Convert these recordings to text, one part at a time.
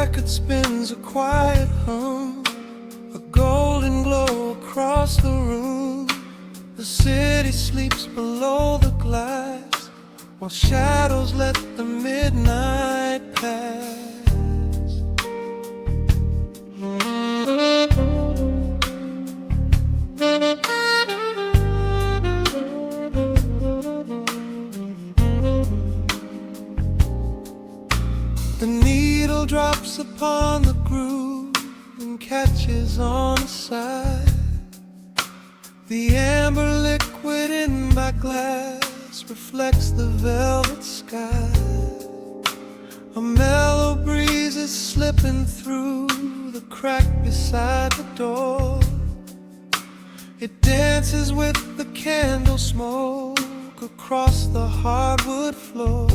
record spins a quiet hum, a golden glow across the room. The city sleeps below the glass, while shadows let the midnight pass. The needle drops upon the groove and catches on the side. The amber liquid in my glass reflects the velvet sky. A mellow breeze is slipping through the crack beside the door. It dances with the candle smoke across the hardwood floor.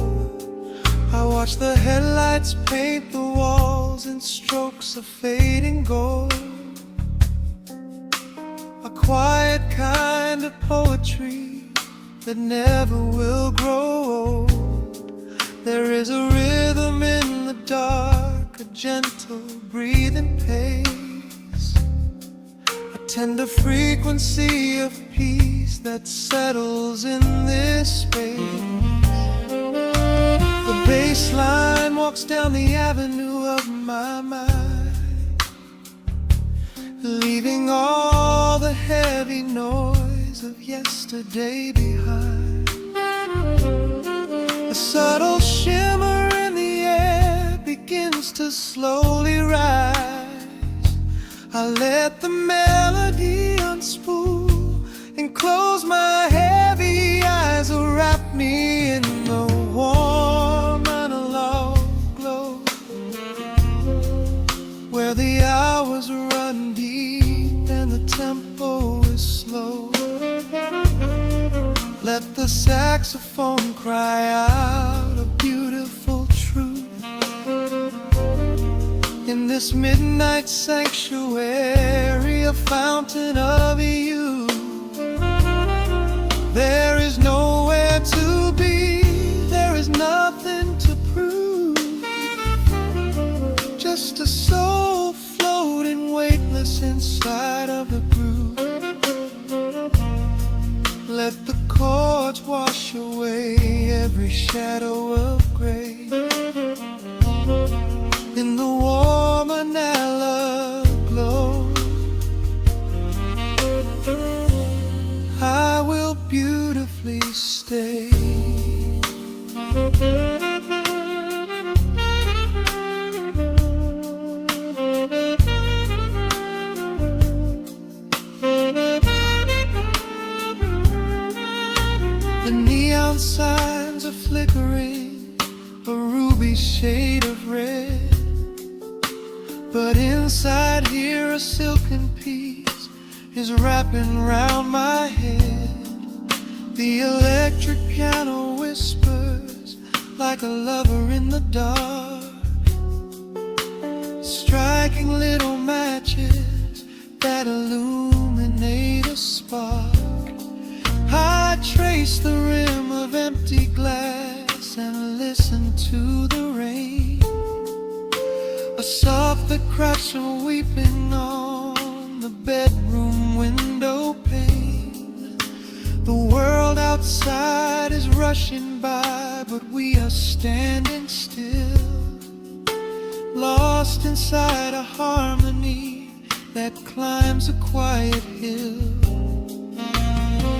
I watch the headlights paint the walls in strokes of fading gold. A quiet kind of poetry that never will grow old. There is a rhythm in the dark, a gentle breathing pace, a tender frequency of peace that settles in this space. The bass line walks down the avenue of my mind, leaving all the heavy noise of yesterday behind. A subtle shimmer in the air begins to slowly rise. I let the melody unspool and close my heavy eyes, wrap me in the warm analog glow, where the hours run deep and the tempo is slow. Let the saxophone cry out a beautiful truth. In this midnight sanctuary, a fountain of youth. There is nowhere to be, there is nothing to prove. Just a soul floating weightless inside of the groove. Let the chords wash away every shadow of gray. In the warm analog glow, I will beautifully stay. The neon signs are flickering, a ruby shade of red. But inside here a silken peace is wrapping round my head. The electric piano whispers like a lover in the dark, striking little matches that illuminate a spark. I trace the rim of empty glass and listen to the rain, a soft crash weeping on the bedroom window pane. The world outside is rushing by, but we are standing still, lost inside a harmony that climbs a quiet hill.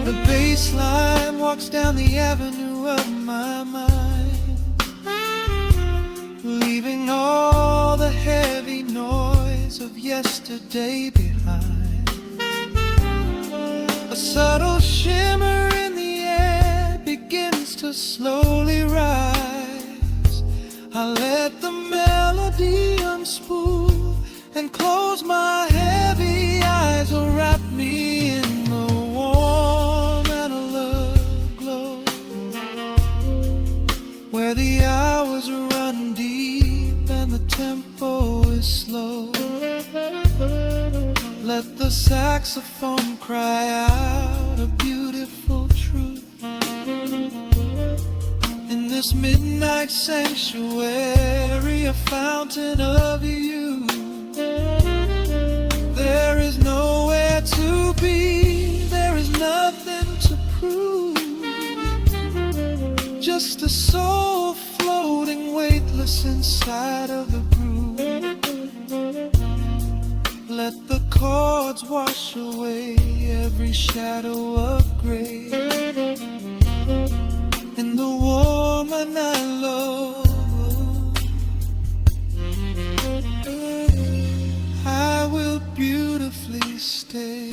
The bass line walks down the avenue of my mind, leaving all the heavy noise of yesterday behind. A subtle shimmer in the air begins to slowly rise. I let the melody unspool and close my heavy eyes, or wrap me in the warm analog glow, where the hours run deep and the tempo is slow. Let the saxophone cry out a beautiful truth. In this midnight sanctuary, a fountain of you. There is nowhere to be, there is nothing to prove. Just a soul floating weightless inside of the groove. Let the chords wash away every shadow of gray. And the woman I love, I will beautifully stay.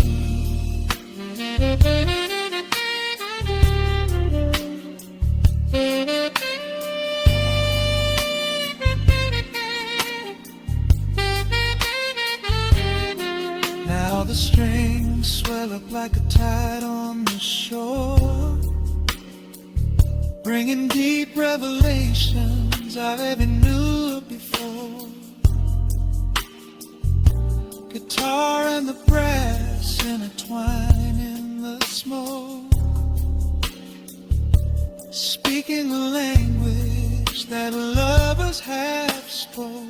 Now the strings swell up like a tide on the shore, bringing deep revelations I've ever knew before. Guitar and the brass intertwine in the smoke, speaking a language that lovers have spoke.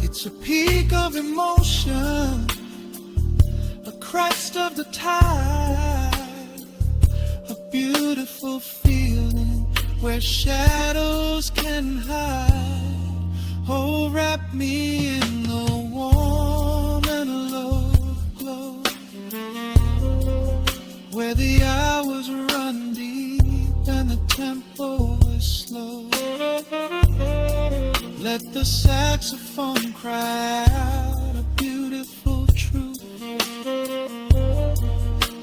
It's a peak of emotion, a crest of the tide, a beautiful feeling where shadows can hide. Oh, wrap me in the warm and low glow, where the hours run deep and the tempo is slow. Let the saxophone cry out a beautiful truth.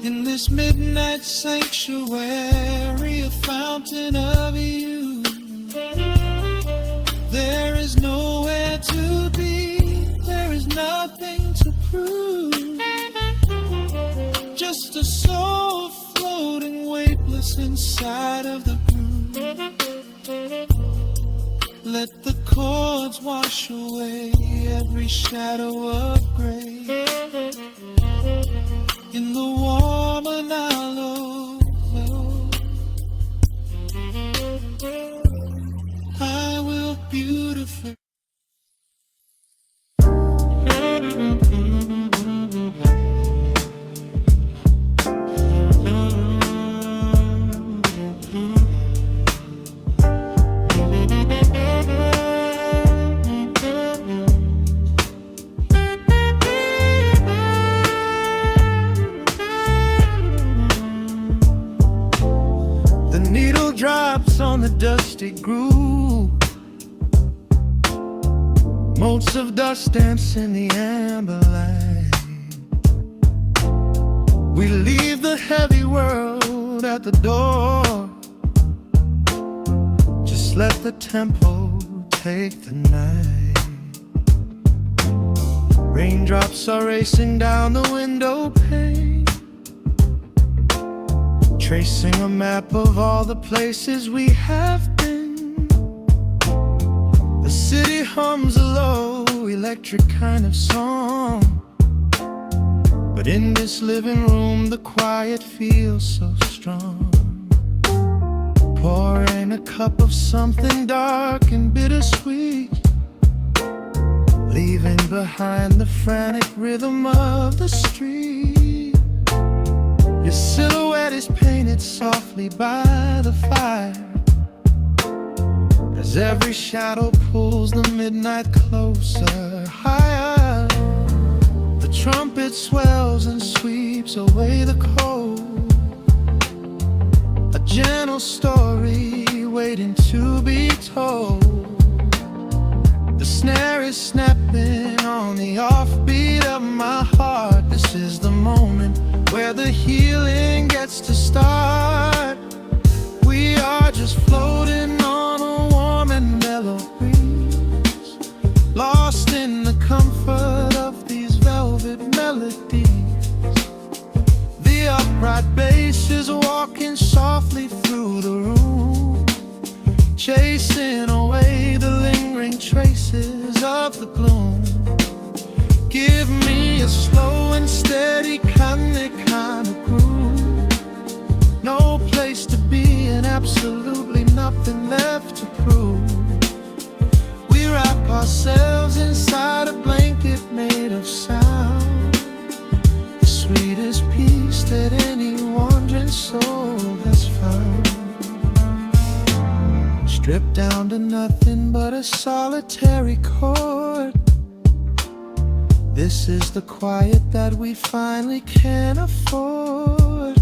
In this midnight sanctuary, a fountain of you. There is nowhere to be, there is nothing to prove. Just a soul floating weightless inside of the groove. Let the chords wash away every shadow of gray. In the warm and hollow glow, I will beautifully. Drops on the dusty groove, motes of dust dance in the amber light. We leave the heavy world at the door, just let the tempo take the night. Raindrops are racing down the window pane, tracing a map of all the places we have been. The city hums a low, electric kind of song, but in this living room the quiet feels so strong. Pouring a cup of something dark and bittersweet, leaving behind the frantic rhythm of the street. Your silhouette is painted softly by the fire, as every shadow pulls the midnight closer, higher. The trumpet swells and sweeps away the cold, a gentle story waiting to be told. The snare is snapping on the offbeat of my heart. This is the moment where the healing gets to start. We are just floating on a warm and mellow breeze, lost in the comfort of these velvet melodies. The upright bass is walking softly through the room, chasing away the lingering traces of the gloom. Give me a slow and steady kind of groove, no place to be an absolute. nothing left to prove. We wrap ourselves inside a blanket made of sound, the sweetest peace that any wandering soul has found. Stripped down to nothing but a solitary chord, this is the quiet that we finally can afford.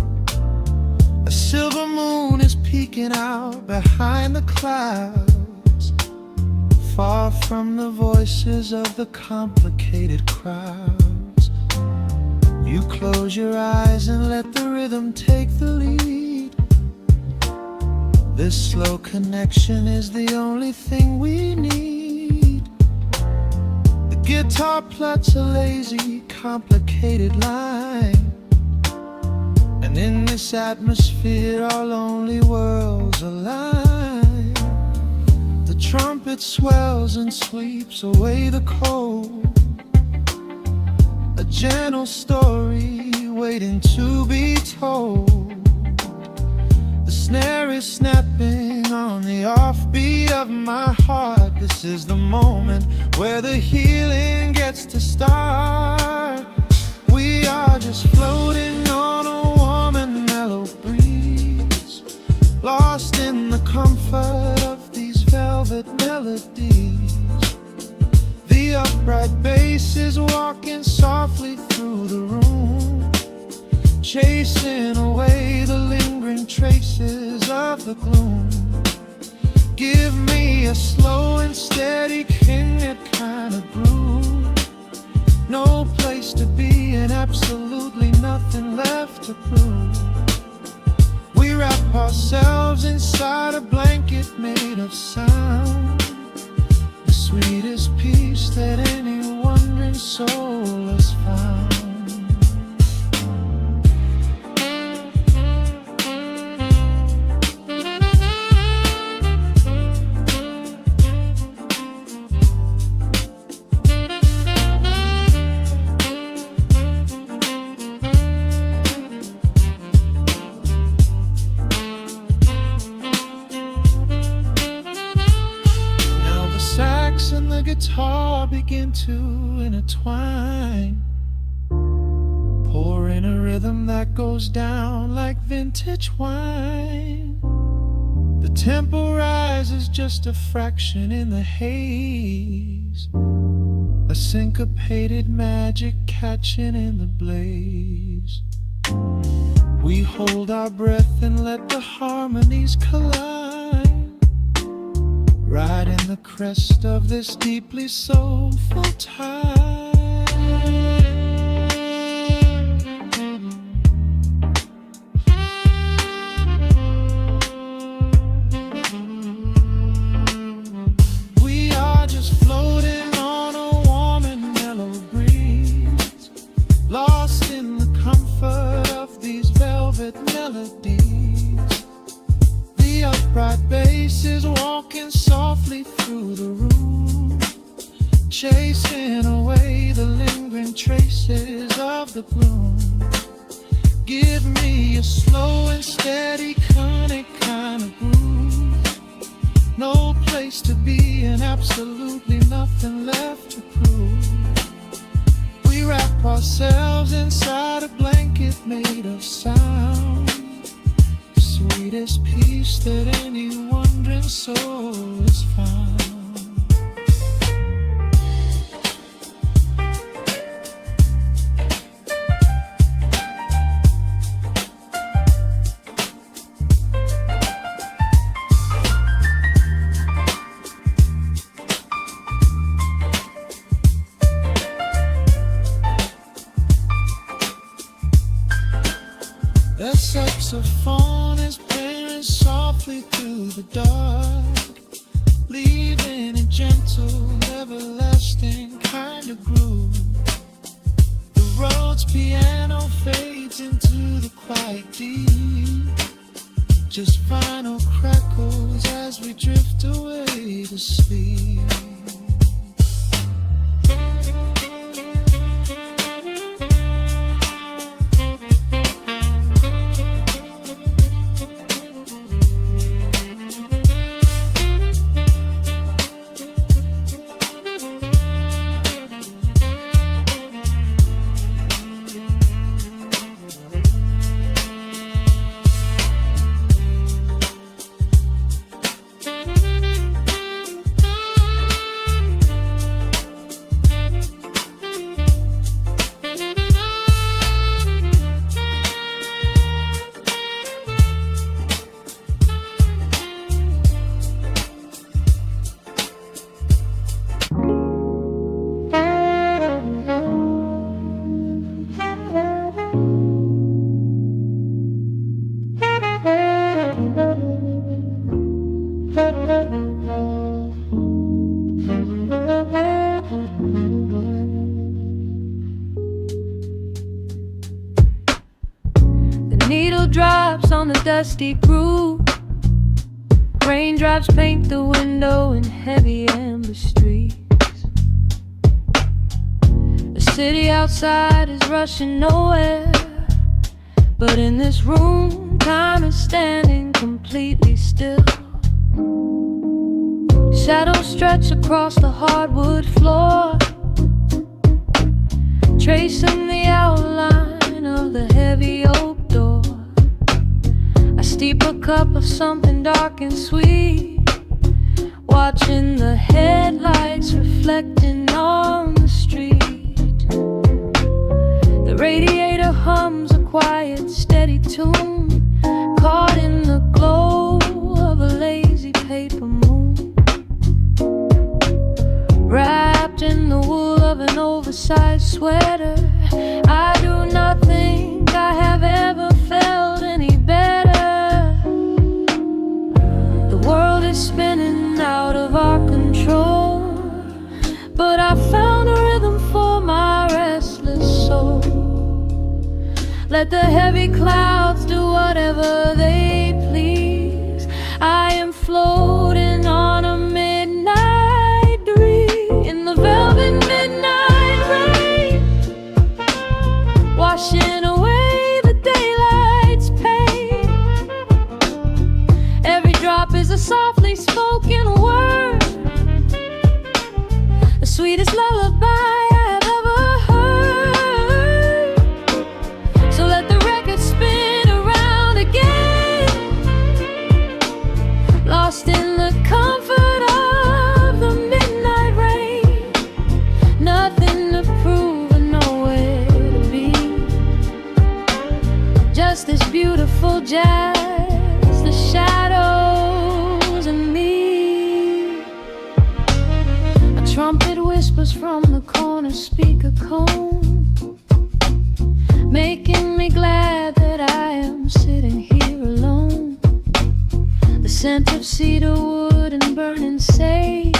A silver moon is peeking out behind the clouds, far from the voices of the complicated crowds. You close your eyes and let the rhythm take the lead. This slow connection is the only thing we need. Guitar plots a lazy, complicated line, and in this atmosphere our lonely worlds align. The trumpet swells and sweeps away the cold, a gentle story waiting to be told. The snare is snapping on the offbeat of my heart. This is the moment where the healing gets to start. We are just floating on a warm and mellow breeze, lost in the comfort of these velvet melodies. The upright bass is walking softly through the room, chasing away the lingering traces of the gloom. Give me a slow and steady kinglet kind of groove, no place to be and absolutely nothing left to prove. We wrap ourselves inside a blanket made of sound, the sweetest peace that any wandering soul has found. And the guitar begin to intertwine, pouring a rhythm that goes down like vintage wine. The tempo rises just a fraction in the haze, a syncopated magic catching in the blaze. We hold our breath and let the harmonies collide, right in the crest of this deeply soulful tide. We are just floating on a warm and mellow breeze, lost in the comfort of these velvet melodies. The upright bass is walking softly through the room, chasing away the lingering traces of the gloom. Give me a slow and steady conic kind of groove, no place to be and absolutely nothing left to prove. We wrap ourselves inside a blanket made of sound, the sweetest peace that any wandering soul has found. The saxophone is playing softly through the dark, leaving a gentle, everlasting kind of groove. The Rhodes piano fades into the quiet deep, just final crackles as we drift away to sleep. The needle drops on the dusty groove. Raindrops paint the window in heavy amber streets. The city outside is rushing nowhere, but in this room, time is standing completely still. Shadows stretch across the hardwood floor, tracing the outline of the heavy oak door. I steep a cup of something dark and sweet, watching the headlights reflecting on the street. The radiator hums a quiet, steady tune, caught in the glow of a lazy paper moon. Wrapped in the wool of an oversized sweater, I do not think I have ever felt any better. The world is spinning out of our control, but I found a rhythm for my restless soul. Let the heavy clouds do whatever they please. I am floating on a midnight breeze in the velvet midnight rain, washing away the daylight's pain. Every drop is a softly spoken word, the sweetest lullaby I have ever heard. So let the record spin around again, lost in the comfort of the midnight rain. Nothing to prove and nowhere to be, just this beautiful jazz, the shadows and me. A trumpet whispers from the corner speaker cone, making me glad that I am sitting here alone. The scent of cedar wood and burning sage,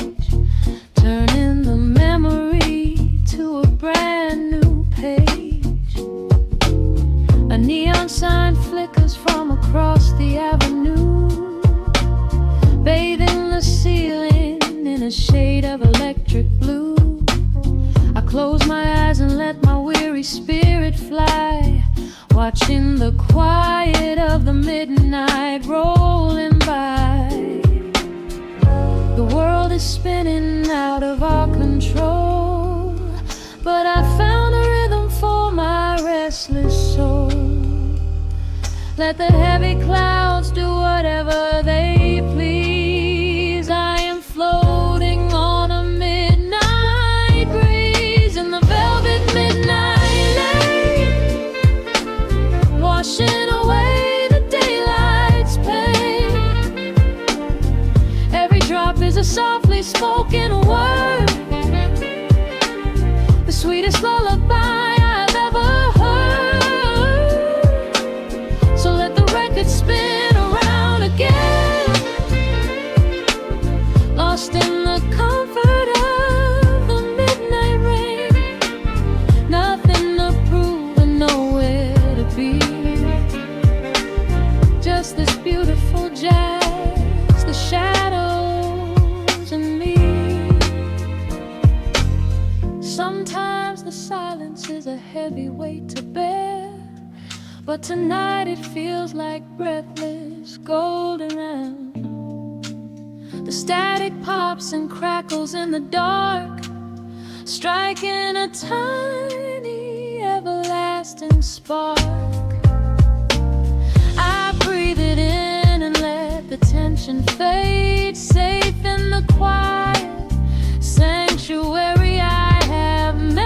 turning the memory to a brand new page. A neon sign flickers from across the avenue, bathing the ceiling in a shade of electric blue. I close my eyes and let my weary spirit fly, watching the quiet of the midnight rolling by. The world is spinning out of our control, but I found a rhythm for my restless soul. Let the heavy clouds do whatever they please. I am floating on a midnight breeze in the velvet midnight lane, washing away the daylight's pain. Every drop is a softly spoken word, the sweetest lullaby I've ever heard. So let the record spin around again, lost in the comfort of the midnight rain. Nothing to prove and nowhere to be, just this beautiful jazz, the shadows and me. Sometimes the silence is a heavy weight to bear, but tonight it feels like breathless golden round. The static pops and crackles in the dark, striking a tiny everlasting spark. I breathe it in and let the tension fade, safe in the quiet sanctuary I have made.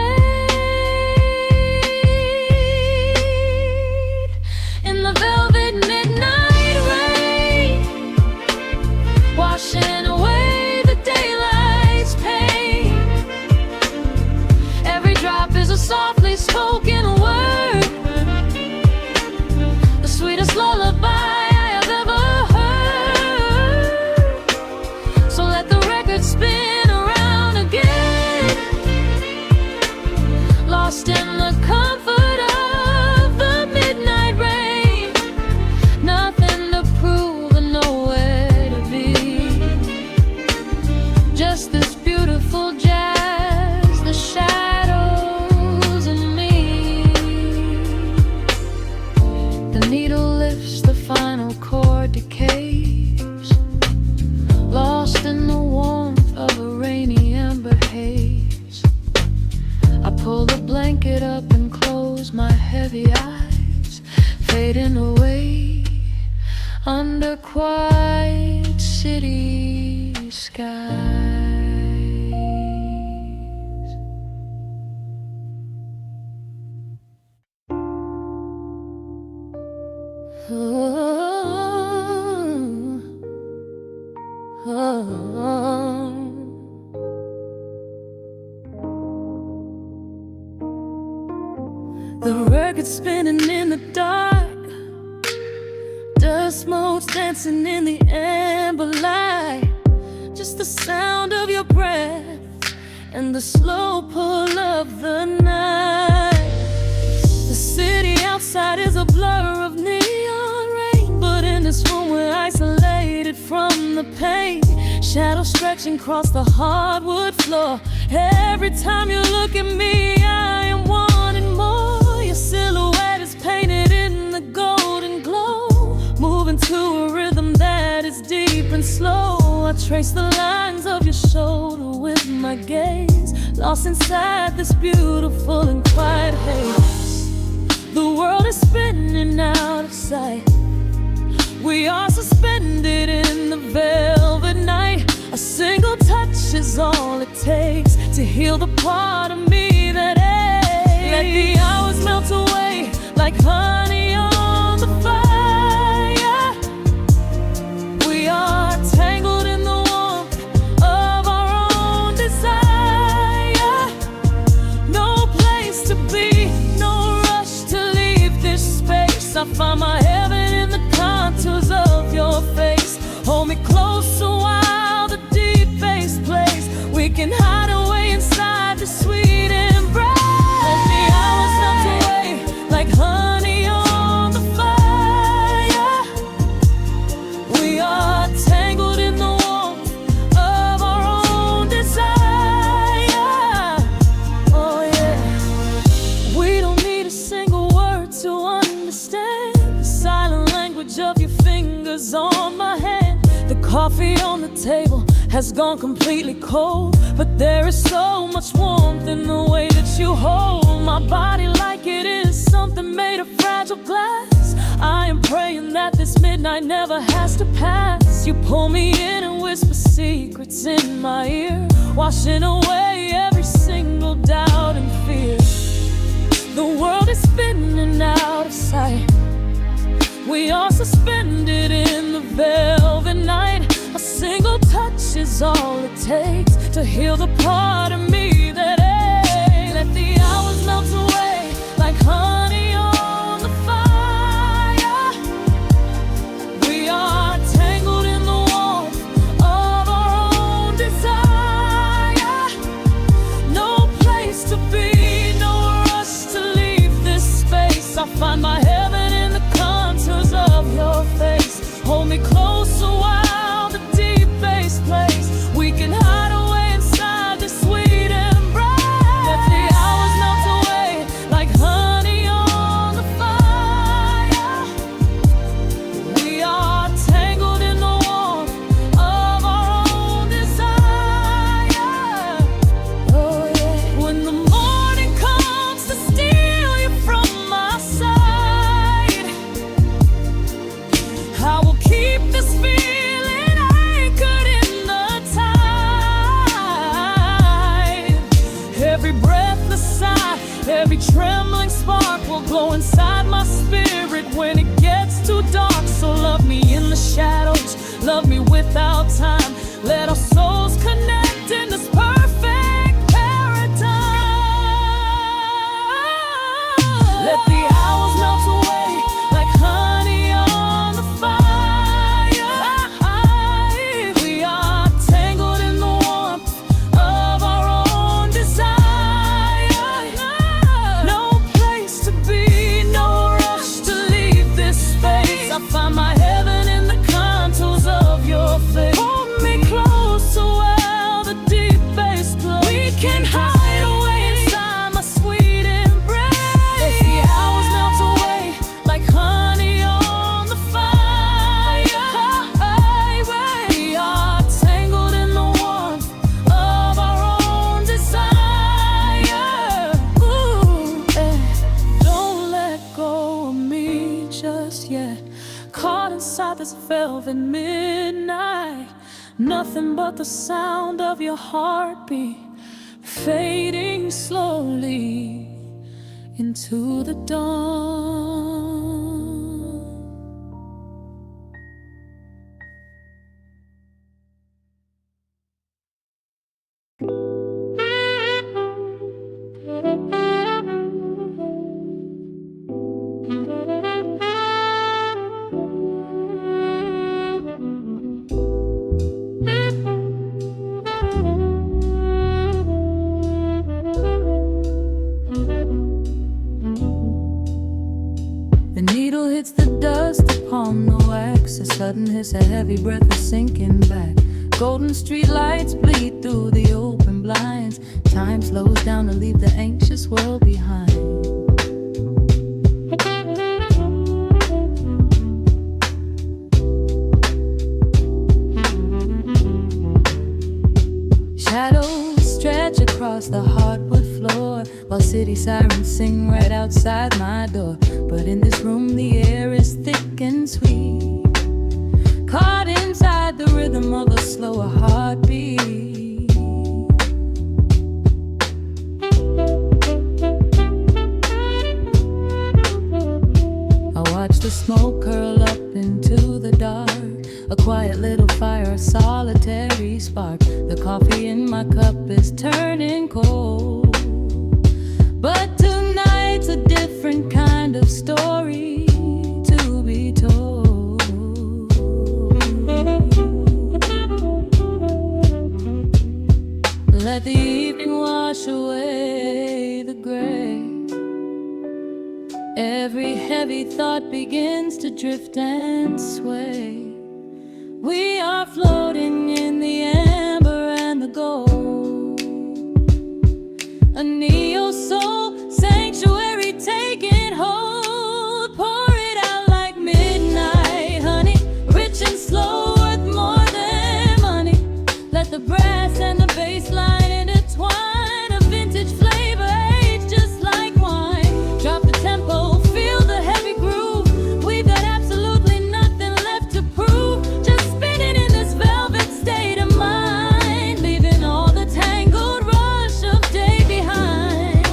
In the velvet midnight rain, washing away the daylight's pain. Every drop is a softly spoken word, the sweetest lullaby I have ever heard. So let the record speak heavy eyes fading away under quiet city skies. The record spinning in the dark, dust motes dancing in the amber light. Just the sound of your breath and the slow pull of the night. The city outside is a blur of neon rain, but in this room we're isolated from the pain. Shadows stretching across the hardwood floor. Every time you look at me, I am wanting more. Your silhouette is painted in the golden glow, moving to a rhythm that is deep and slow. I trace the lines of your shoulder with my gaze, lost inside this beautiful and quiet haze. The world is spinning out of sight. We are suspended in the velvet night. A single touch is all it takes to heal the part of me that aches. Let the hours melt away like honey on the fire. We are tangled in the warmth of our own desire. No place to be, no rush to leave this space. I find my heaven in the contours of your face. Hold me close a while the deep bass plays. We can hide away inside the sweet embrace. Let the hours melt away like honey on the fire. We are tangled in the warmth of our own desire. Oh yeah. We don't need a single word to understand the silent language of your fingers on my hand. The coffee on the table has gone completely cold, but there is so much warmth in the way that you hold my body like it is something made of fragile glass. I am praying that this midnight never has to pass. You pull me in and whisper secrets in my ear, washing away every single doubt and fear. The world is spinning out of sight. We are suspended in the velvet night. A single touch is all it takes to heal the part of me that aches. Let the hours melt away like honey on the fire. We are tangled in the warmth of our own desire. No place to be, no rush to leave this space. I find my heaven in the contours of your face. Hold me close a while the deep bass plays. We can hide away inside this sweet embrace. Let the hours melt away like honey on the fire. We are tangled in the warmth of our own desire. Oh yeah. When the morning comes to steal you from my side, I will keep this feeling anchored in the tide. Every breathless sigh, every trembling spark will glow inside my spirit when it gets too dark. So love me in the shadows, love me without time. Let our souls connect in this perfect paradise. Let the hours melt away like honey on the fire. We are tangled in the warmth of our own desire. No place to be, no rush to leave this space. I find my heaven in the contours of your face. Hold me close this velvet midnight. Nothing but the sound of your heartbeat fading slowly into the dawn. The needle hits the dust upon the wax. A sudden hiss, a heavy breath is sinking back. Golden street lights bleed through the open blinds. Time slows down to leave the anxious world behind. Shadows stretch across the hardwood floor, while city sirens sing right outside my door. But in this room the air is thick and sweet, caught inside the rhythm of a slower heartbeat. I watch the smoke curl up into the dark, a quiet little fire, a solitary spark. The coffee in my cup is turning cold, but tonight's a different kind of story to be told. Let the evening wash away the gray. Every heavy thought begins to drift and sway. We are floating in the amber and the gold, a neo-soul sanctuary taking hold. Pour it out like midnight honey, rich and slow, worth more than money. Let the brass and the bass line intertwine, a vintage flavor aged just like wine. Drop the tempo, feel the heavy groove. We've got absolutely nothing left to prove. Just spinning in this velvet state of mind, leaving all the tangled rush of day behind.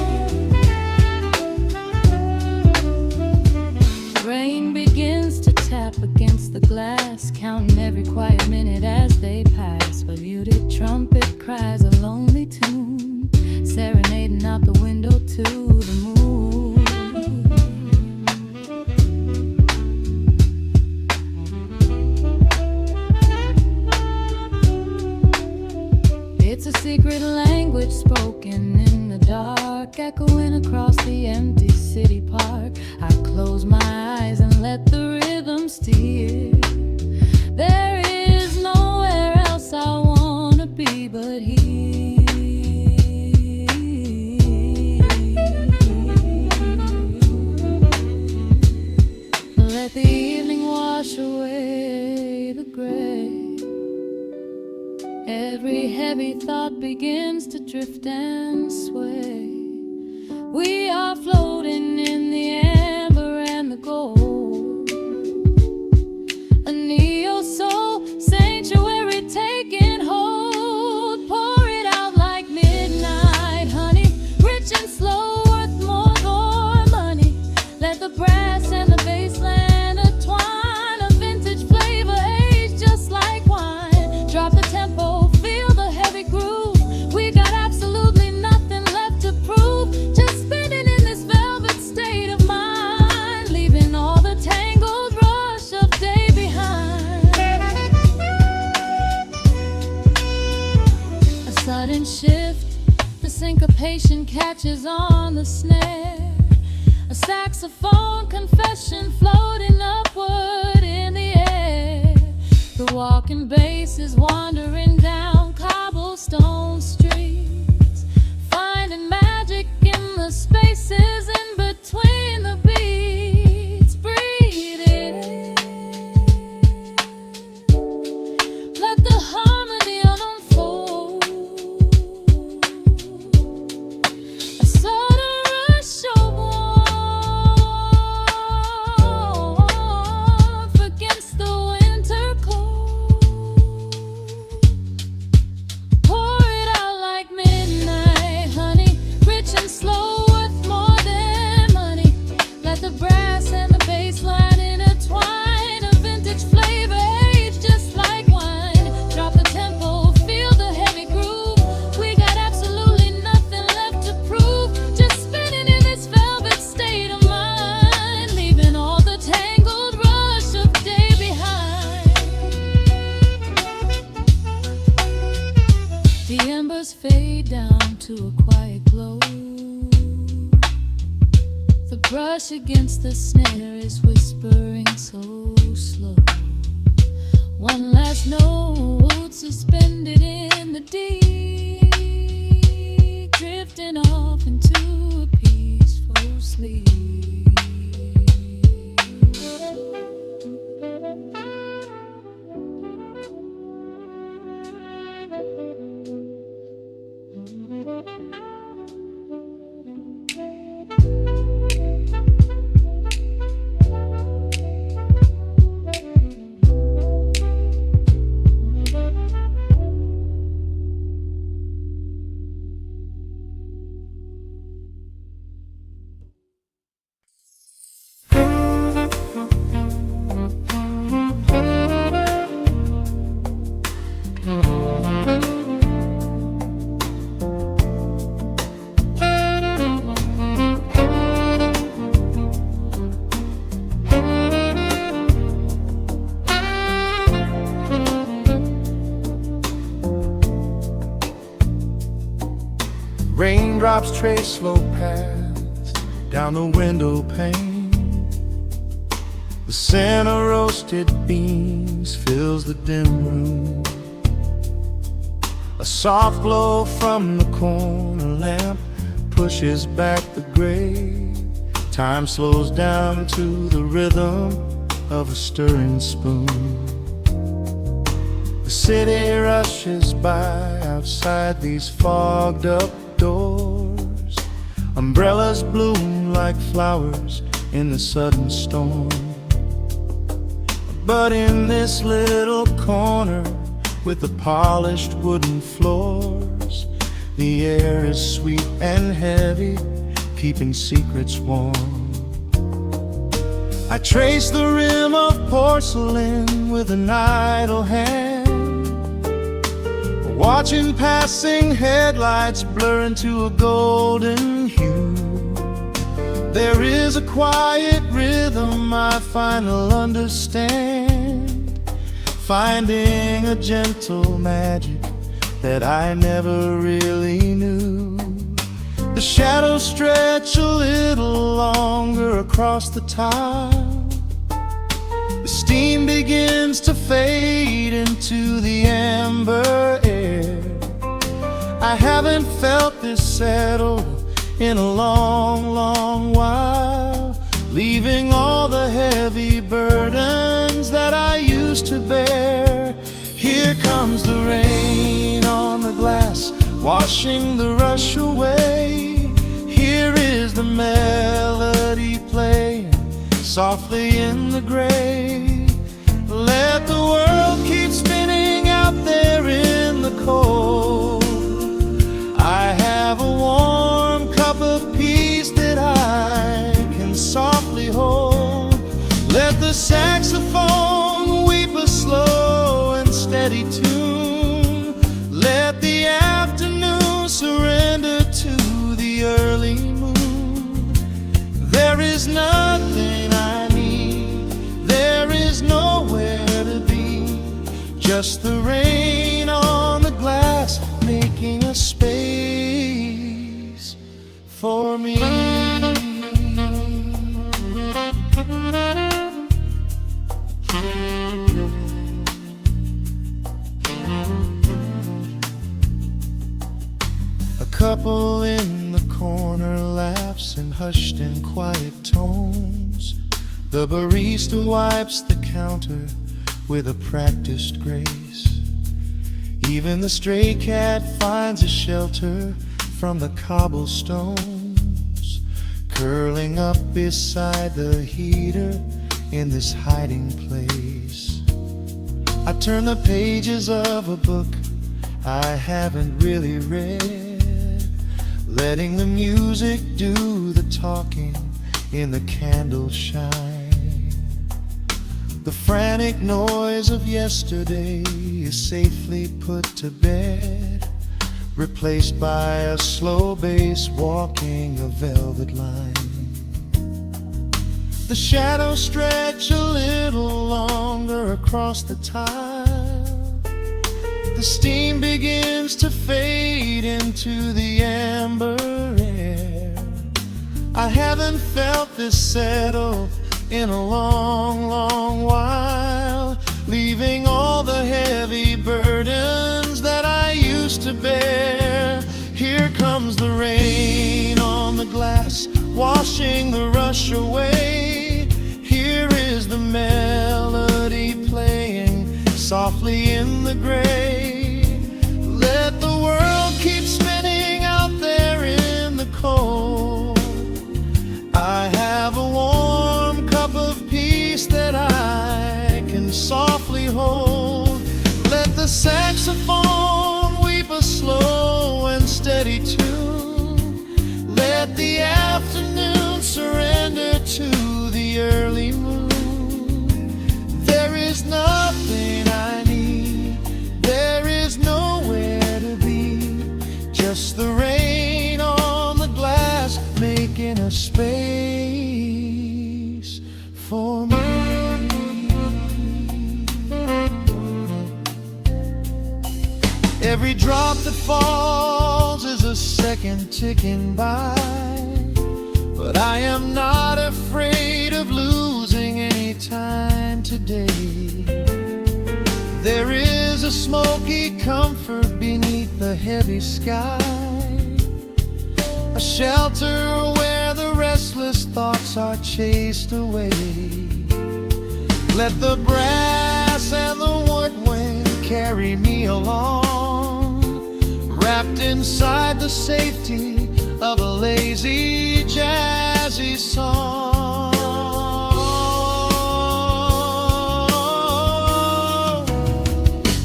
Rain begins to tap against the glass, counting every quiet minute as they pass. A muted trumpet cries a lonely tune, serenading out the window to the moon. It's a secret language spoken in the dark, echoing across the empty city park. I close my eyes and let the rhythm steer. There is nowhere else I wanna be but here. Let the evening wash away the gray. Every heavy thought begins to drift and sway. We are floating in the amber and the gold, a neo-soul sanctuary taking hold. Pour it out like midnight honey, rich and slow, worth more than money. Let the brass and the bass line intertwine, a vintage flavor aged just like wine. Drop the tempo, feel the heavy groove. We got absolutely nothing left to prove. Just spinning in this velvet state of mind, leaving all the tangled rush of day behind. A sudden shift, the syncopation catches on the snare. A saxophone confession floating upward in the air. The walking bass is wandering down cobblestone streets, finding magic in the spaces in between the beats. Breathe it in, let the harmony unfold. A sudden rush of warmth against the wind down to a quiet glow. The brush against the snare is whispering so slow. One last note suspended in the deep, drifting off into a peaceful sleep. Raindrops trace slow paths down the window pane. The scent of roasted beans fills the dim room. A soft glow from the corner lamp pushes back the gray. Time slows down to the rhythm of a stirring spoon. The city rushes by outside these fogged up doors. Umbrellas bloom like flowers in the sudden storm. But in this little corner with the polished wooden floors, the air is sweet and heavy, keeping secrets warm. I trace the rim of porcelain with an idle hand, watching passing headlights blur into a golden hue. There is a quiet rhythm I finally understand, finding a gentle magic that I never really knew. The shadows stretch a little longer across the tile. The steam begins to fade into the amber air. I haven't felt this settled in a long, long while, leaving all the heavy burdens that I used to bear. Here comes the rain on the glass, washing the rush away. Here is the melody playing softly in the gray. Let the world keep spinning out there in the cold. I have a warm cup of peace that I can softly hold. Let the saxophone weep a slow and steady tune. Let the afternoon surrender to the early moon. There is nothing I need, there is nowhere to be, just the rain on the glass making a space for me. A couple in the corner laughs in hushed and quiet tones. The barista wipes the counter with a practiced grace. Even the stray cat finds a shelter from the cobblestones, curling up beside the heater in this hiding place. I turn the pages of a book I haven't really read, letting the music do the talking in the candle shine. The frantic noise of yesterday is safely put to bed, replaced by a slow bass walking a velvet line. The shadows stretch a little longer across the tile. The steam begins to fade into the amber air. I haven't felt this settle in a long, long while, leaving all the heavy burdens that I used to bear. Here comes the rain on the glass, washing the rush away. Here is the melody playing softly in the gray. Let the world keep spinning out there in the cold. I have a warm cup of peace that I can softly hold. Let the saxophone weep a slow and steady tune. Let the afternoon surrender to the early moon. There is nothing I need, there is nowhere to be. Just the rain on the glass, making a space for me. Every drop that falls is a second ticking by, but I am not afraid of losing any time today. There is a smoky comfort beneath the heavy sky, a shelter where the restless thoughts are chased away. Let the brass and the woodwind carry me along, wrapped inside the safety of a lazy, jazzy song.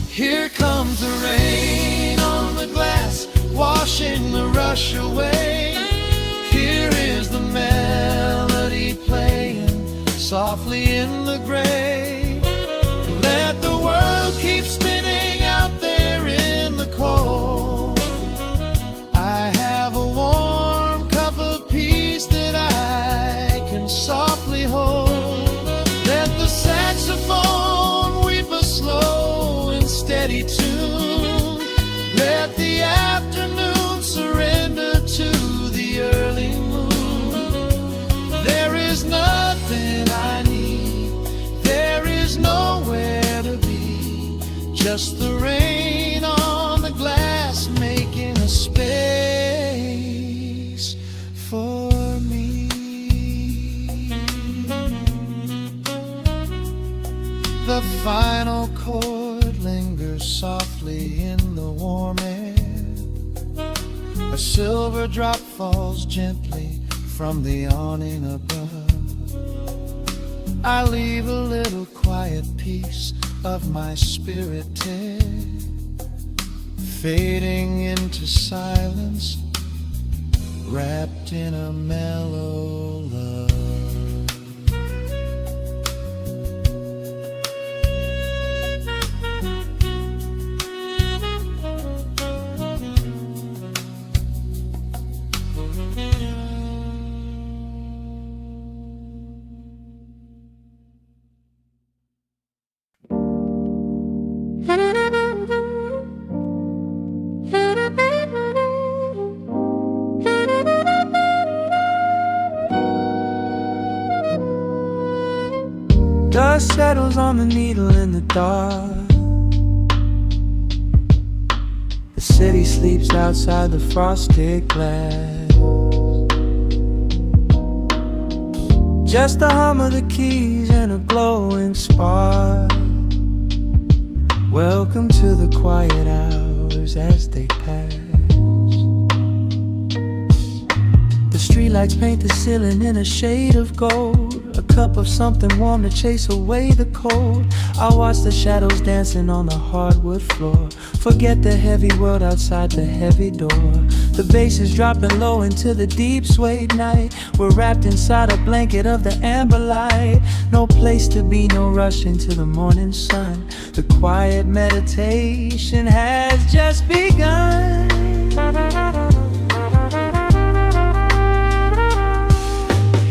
Here comes the rain on the glass, washing the rush away. Here is the melody playing softly in the gray. Let the world keep spinning out there in the cold. I have a warm cup of peace that I can softly hold. Let the saxophone weep a slow and steady tune. Let the afternoon surrender to the early moon. There is nothing I need, there is nowhere to be. Just the rain on the glass, making a space for me. The final chord lingers softly in the warm air. A silver drop falls gently from the awning above. I leave a little quiet piece of my spirit tear, fading into silence, wrapped in a mellow love. Dust settles on the needle in the dark. The city sleeps outside the frosted glass. Just the hum of the keys and a glowing spark. Welcome to the quiet hours as they pass. The streetlights paint the ceiling in a shade of gold. A cup of something warm to chase away the cold. I watch the shadows dancing on the hardwood floor. Forget the heavy world outside the heavy door. The bass is dropping low into the deep suede night. We're wrapped inside a blanket of the amber light. No place to be, no rush into the morning sun. The quiet meditation has just begun.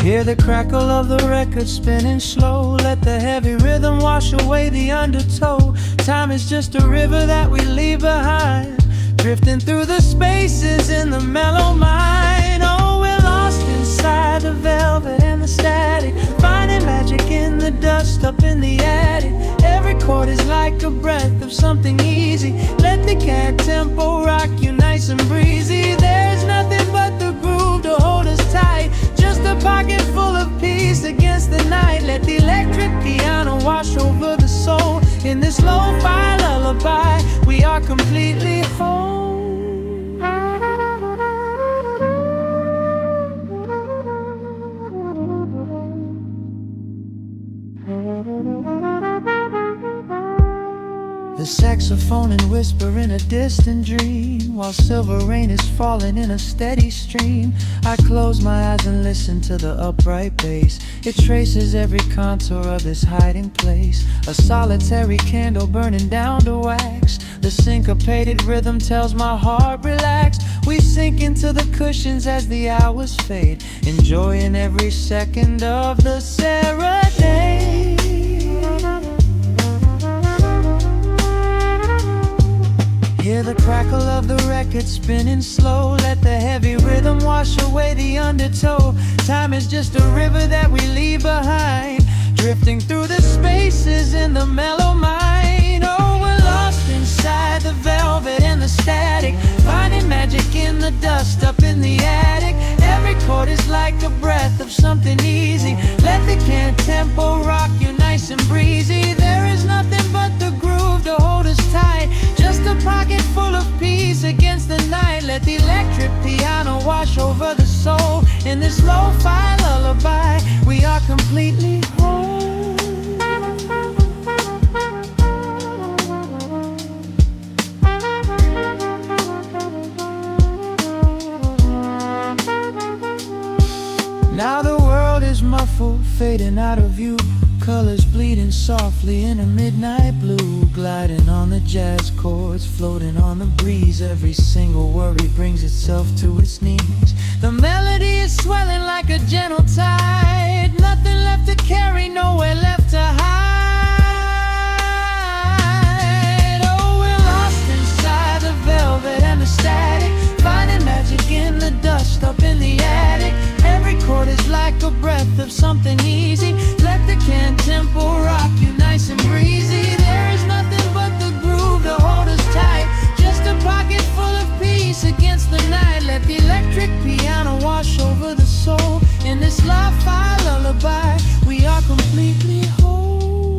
Hear Hear the crackle of the record spinning slow. Let the heavy rhythm wash away the undertow. Time is just a river that we leave behind, drifting through the spaces in the mellow mind. Oh, we're lost inside the velvet and the static, finding magic in the dust up in the attic. Every chord is like a breath of something easy. Let the cat tempo rock you nice and breezy. There's nothing but the groove to hold us tight, just a pocket full of peace against the night. Let the electric piano wash over the soul. In this lo-fi lullaby, we are completely whole. The saxophone and whisper in a distant dream, while silver rain is falling in a steady stream. I close my eyes and listen to the upright bass. It traces every contour of this hiding place. A solitary candle burning down to wax. The syncopated rhythm tells my heart relax. We sink into the cushions as the hours fade, enjoying every second of the serenade. Hear the crackle of the record spinning slow. Let the heavy rhythm wash away the undertow. Time is just a river that we leave behind, drifting through the spaces in the mellow mind. Oh, we're lost inside the velvet and the static, finding magic in the dust up in the attic. Every chord is like a breath of something easy. Let the can tempo rock you nice and breezy. There is nothing but the groove to hold us tight, just a pocket full of peace against the night. Let the electric piano wash over the soul. In this lo-fi lullaby, we are completely whole. Now the world is muffled, fading out of view. Colors bleeding softly in a midnight blue, gliding on the jazz chords, floating on the breeze. Every single worry brings itself to its knees. The melody is swelling like a gentle tide. Nothing left to carry, nowhere left to hide. Oh, we're lost inside the velvet and the static, finding magic in the dust up in the attic. Every chord is like a breath of something easy. Let the can tempo rock you nice and breezy. There is nothing but the groove to hold us tight, just a pocket full of peace against the night. Let the electric piano wash over the soul. In this lo-fi lullaby, we are completely whole.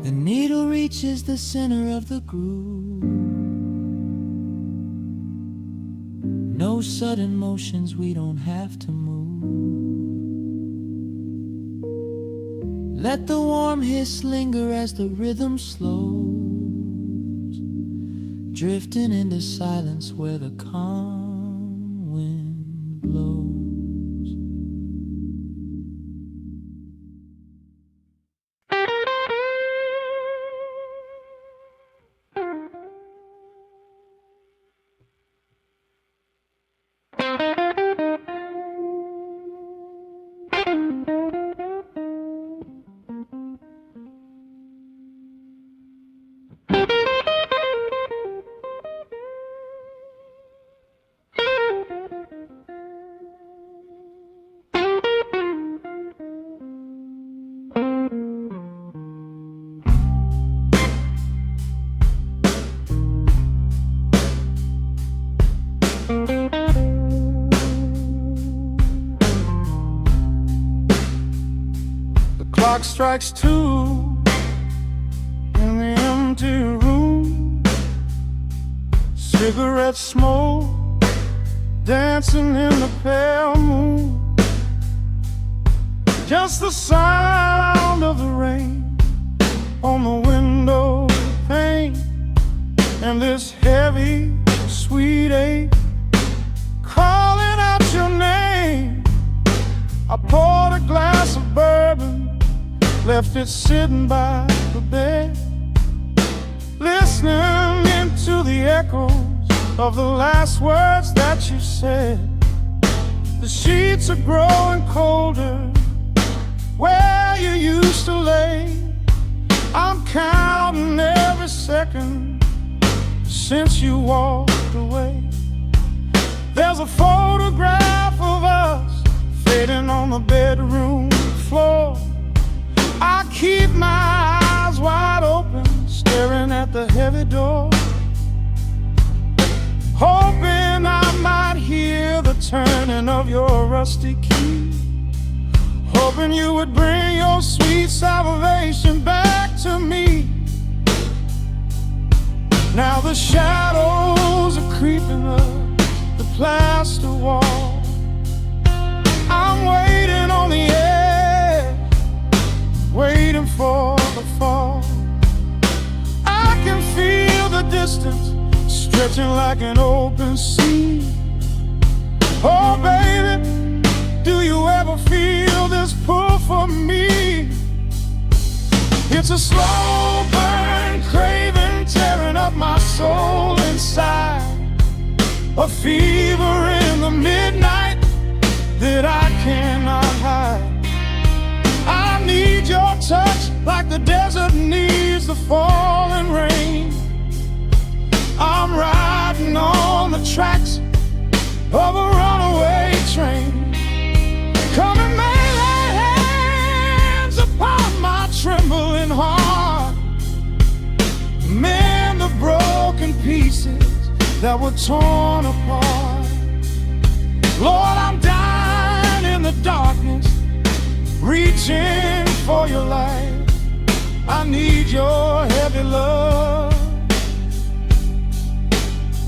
The needle reaches the center of the groove. No sudden motions, we don't have to move. Let the warm hiss linger as the rhythm slows, drifting into silence where the calm wind blows. Clock strikes 2 in the empty room. Cigarette smoke dancing in the pale moon. Just the sound of the rain on the window pane, and this heavy, sweet ache calling out your name. I poured a glass of bourbon left it sitting by the bed, listening into the echoes of the last words that you said. The sheets are growing colder where you used to lay. I'm counting every second since you walked away. There's a photograph of us fading on the bedroom floor. I keep my eyes wide open, staring at the heavy door, hoping I might hear the turning of your rusty key, hoping you would bring your sweet salvation back to me. Now the shadows are creeping up the plaster wall. I'm waiting on the edge, waiting for the fall. I can feel the distance stretching like an open sea. Oh baby, do you ever feel this pull for me? It's a slow burn craving tearing up my soul inside, a fever in the midnight that I cannot hide. I need your touch like the desert needs the falling rain. I'm riding on the tracks of a runaway train. Come and lay hands upon my trembling heart, mend the broken pieces that were torn apart. Lord, I'm dying in the darkness, reaching for your light. I need your heavy love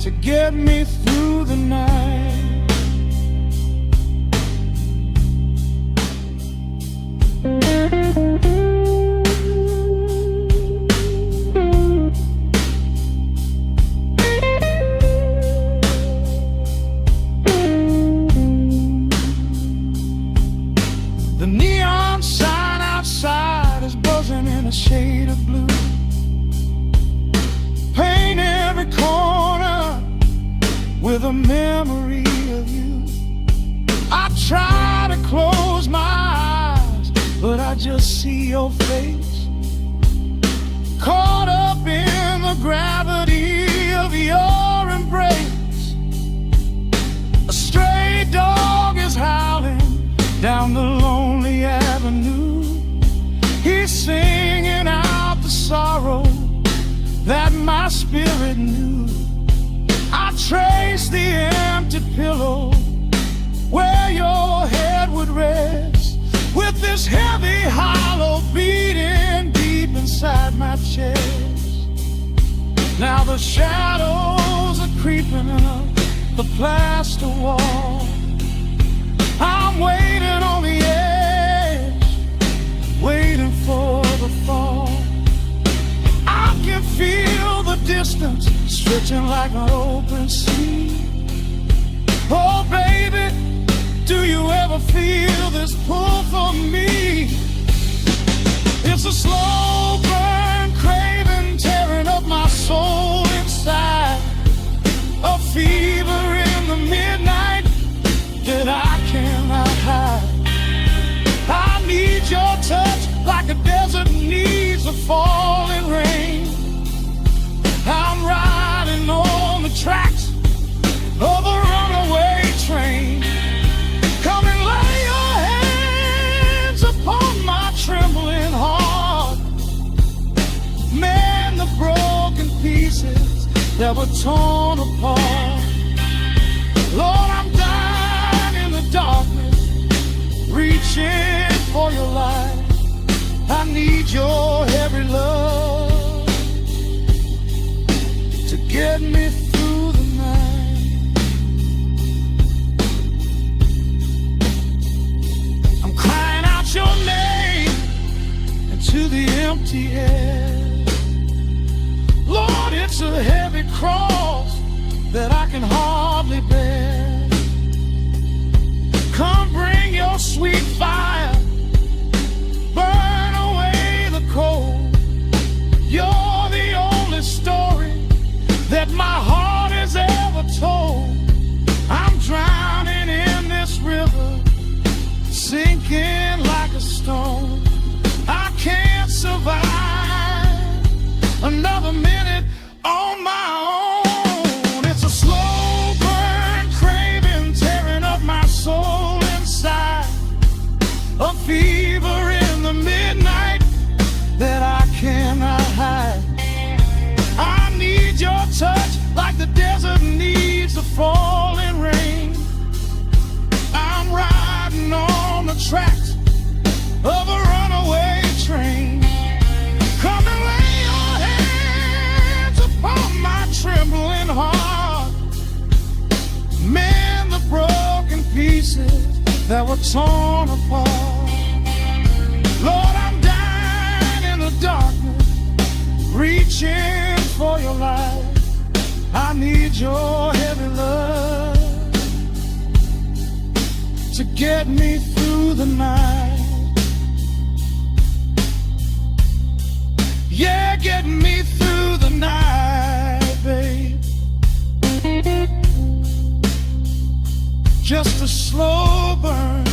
to get me through the night. The neon sign outside is buzzing in a shade of blue. Paint every corner with a memory of you. I try to close my eyes, but I just see your face, caught up in the gravity of your embrace. A stray dog is howling down the lonely avenue. He's singing out the sorrow that my spirit knew. I trace the empty pillow where your head would rest, with this heavy hollow beating deep inside my chest. Now the shadows are creeping up the plaster wall. I'm waiting on the edge, waiting for the fall. I can feel the distance stretching like an open sea. Oh baby, do you ever feel this pull for me? It's a slow burn craving tearing up my soul inside, a fever in the midnight that I cannot hide. I need your touch like a desert needs a falling rain. I'm riding on the tracks of a runaway train. Come and lay your hands upon my trembling heart, mend the broken pieces that were torn apart. Lord, I'm dying in the darkness, reaching for your light. I need your heavy love to get me through the night. I'm crying out your name into the empty air. Lord, it's a heavy cross that I can hardly bear. Come bring your sweet fire, burn away that were torn apart. Lord, I'm dying in the darkness, reaching for your light. I need your heavy love to get me through the night. Yeah, get me through the night, babe. Just a slow burn,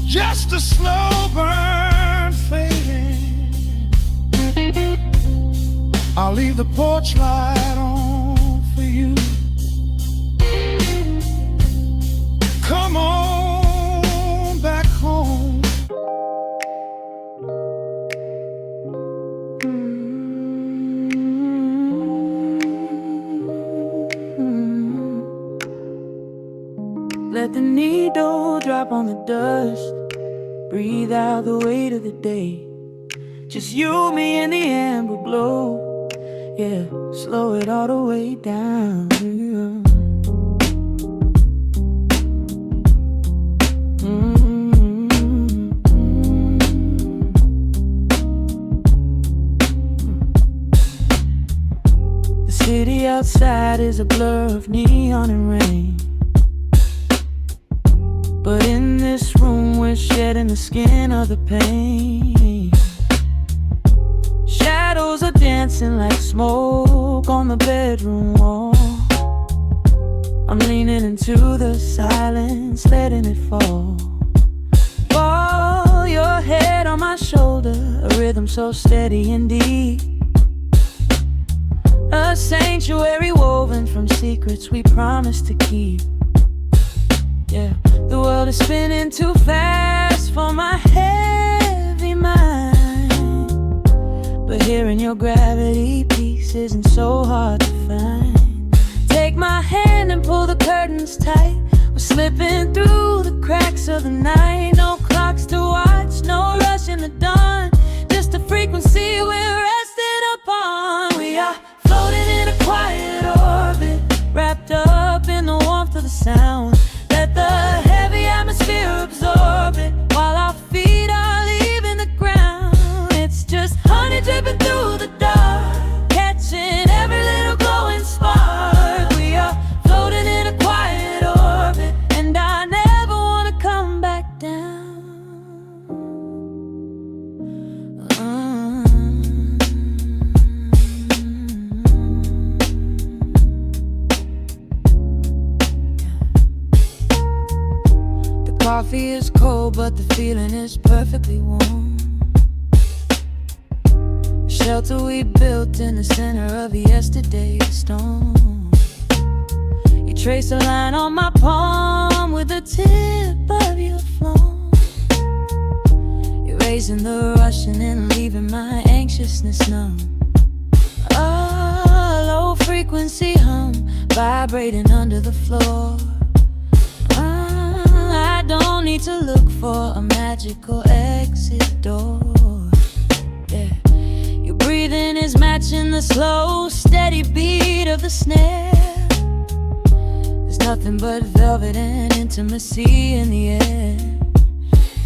just a slow burn fading. I'll leave the porch light on for you. Come on back home. Let the needle drop on the dust. Breathe out the weight of the day. Just you, me, and the amber glow. Yeah, slow it all the way down. The city outside is a blur of neon and rain, but in this room we're shedding the skin of the pain. Shadows are dancing like smoke on the bedroom wall. I'm leaning into the silence, letting it fall. Fall your head on my shoulder, a rhythm so steady and deep. A sanctuary woven from secrets we promised to keep. Yeah, the world is spinning too fast for my heavy mind, but hearing your gravity piece isn't so hard to find. Take my hand and pull the curtains tight. We're slipping through the cracks of the night. No clocks to watch, no rush in the dawn. Just a frequency we're resting upon. We are floating in a quiet orbit, wrapped up in the warmth of the sound. Let the heavy atmosphere absorb it, while our feet are leaving the ground. It's just honey dripping through the dark, catching every little glowing spark. We are floating in a quiet orbit, and I never want to come back down. Coffee is cold, but the feeling is perfectly warm. Shelter we built in the center of yesterday's storm. You trace a line on my palm with the tip of your phone, erasing the rushing and leaving my anxiousness numb. A low frequency hum vibrating under the floor. I don't need to look for a magical exit door. Yeah, your breathing is matching the slow, steady beat of the snare. There's nothing but velvet and intimacy in the air.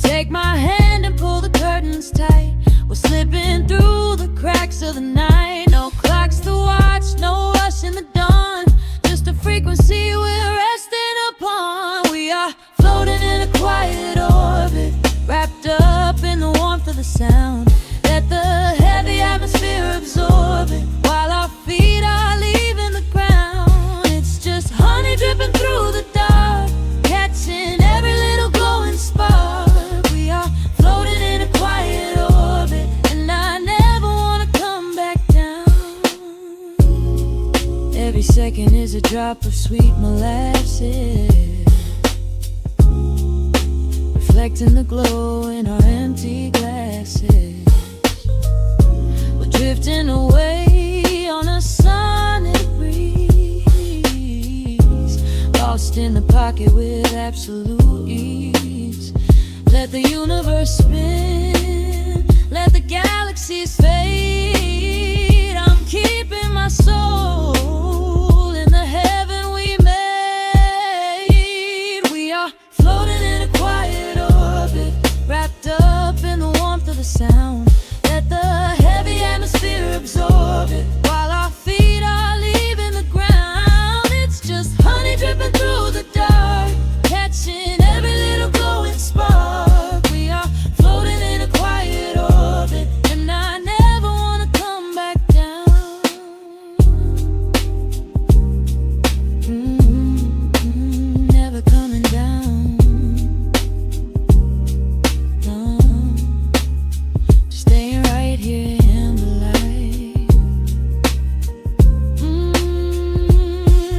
Take my hand and pull the curtains tight. We're slipping through the cracks of the night. No clocks to watch, no rush in the dawn. Just a frequency we're resting upon. We are floating in a quiet orbit, wrapped up in the warmth of the sound. Let the heavy atmosphere absorb it, while our feet are leaving the ground. It's just honey dripping through the dark, catching every little glowing spark. We are floating in a quiet orbit, and I never want to come back down. Every second is a drop of sweet molasses, reflecting the glow in our empty glasses. We're drifting away on a sonic breeze, lost in the pocket with absolute ease. Let the universe spin, let the galaxies fade. I'm keeping my soul in the heaven we made. sound. Let the heavy atmosphere absorb it while our feet are leaving the ground. It's just honey dripping through the dark, catching every little glowing spark. We are floating in a quiet orbit, and I never wanna come back down. Never coming down. No, just staying right here in the light.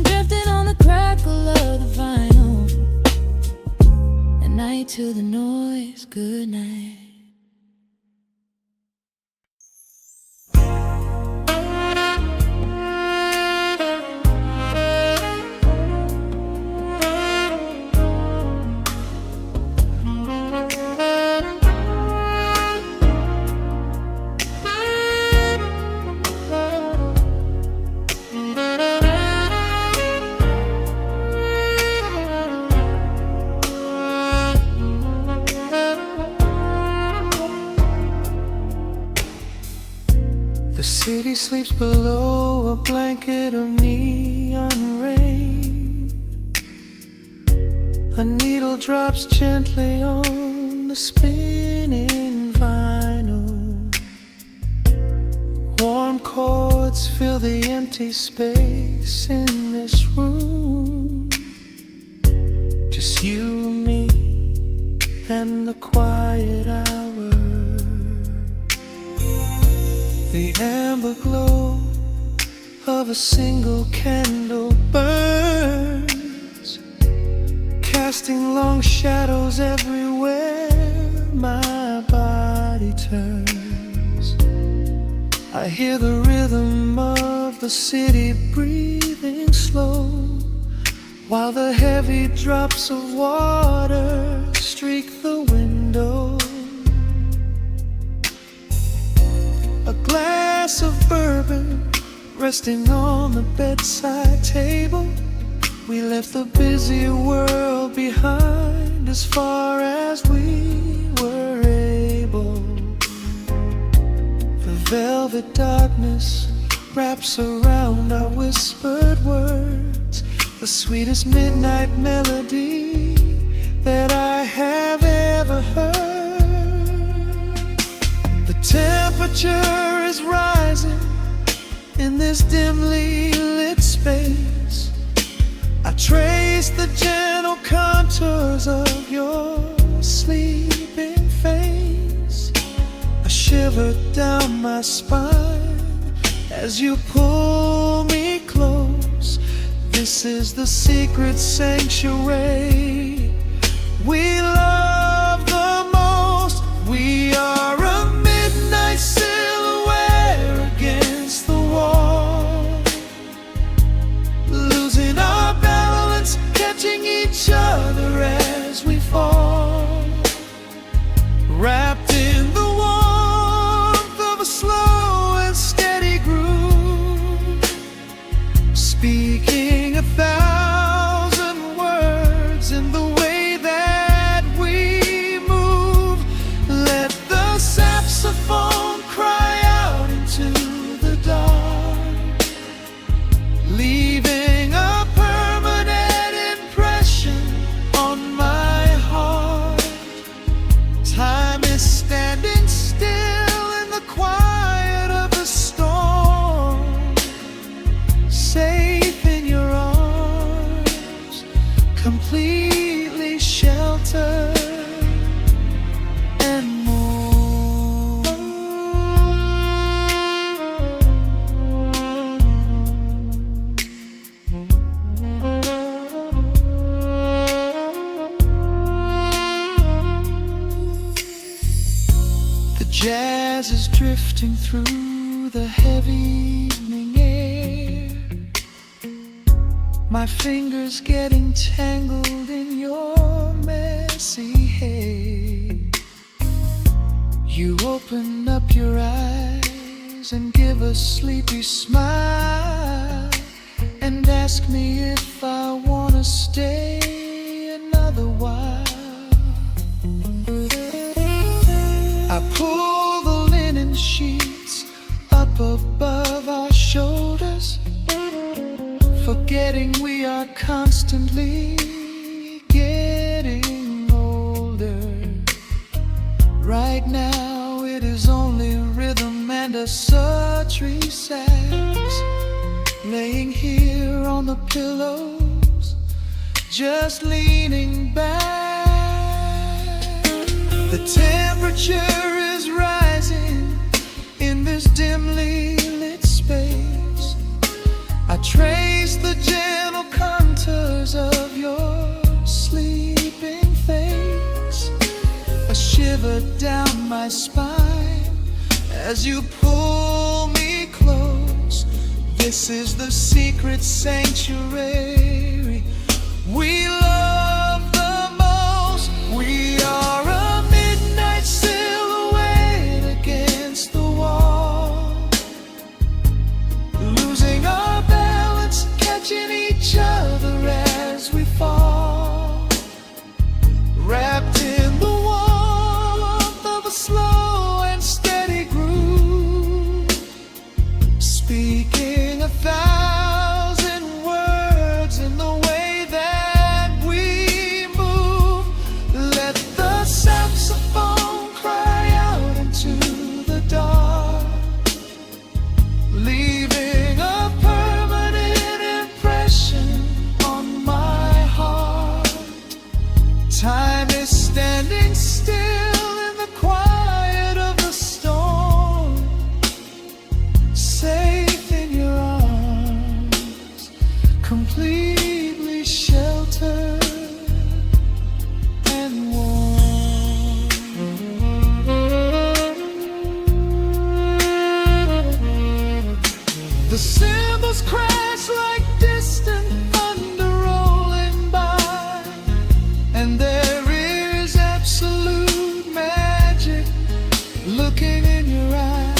Drifting on the crackle of the vinyl. At night to the noise, good night. The city sleeps below a blanket of neon rain. A needle drops gently on the spinning vinyl. Warm chords fill the empty space in this room. Just you, me, and the quiet hour. The amber glow of a single candle burns, casting long shadows everywhere my body turns. I hear the rhythm of the city breathing slow, while the heavy drops of water streak the window. A glass of bourbon resting on the bedside table. We left the busy world behind as far as we were able. The velvet darkness wraps around our whispered words, the sweetest midnight melody that I have ever heard. The temperature is rising in this dimly lit space. I trace the gentle contours of your sleeping face. A shiver down my spine as you pull me close. This is the secret sanctuary we love the most. We are a midnight silhouette against the wall, losing our balance, catching each other as we fall, wrapped in the warmth of a slow and steady groove, speaking 1,000 words in the way that we move. Let the saxophone cry out into the dark, leaving a permanent impression on my heart. Time is standing still in the quiet of the storm, safe in your arms, completely sheltered and more. The jazz is drifting through the heavy evening air, my fingers getting tangled in your messy hair. You open up your eyes and give a sleepy smile, and ask me if I wanna stay another while. I pull constantly getting older. Right now it is only rhythm and a sultry sax, laying here on the pillows, just leaning back. The temperature is rising in this dimly lit space. I trace the gentle contours of your sleeping face, a shiver down my spine as you pull me close. This is the secret sanctuary we love the most. We are a midnight silhouette against the wall, losing our balance, catching each other as we fall, wrapped in the warmth of a slow and steady groove, speaking 1,000 words in the way that we move. Let the saxophone cry out into the dark, leaving a permanent impression on my heart. Time is standing still in the quiet of the storm, safe in your arms, completely sheltered and warm. The cymbals crash like distant thunder rolling by, and there is absolute magic looking in your eye.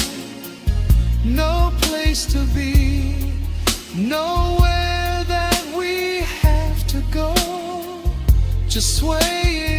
No place to be, nowhere that we have to go, just swaying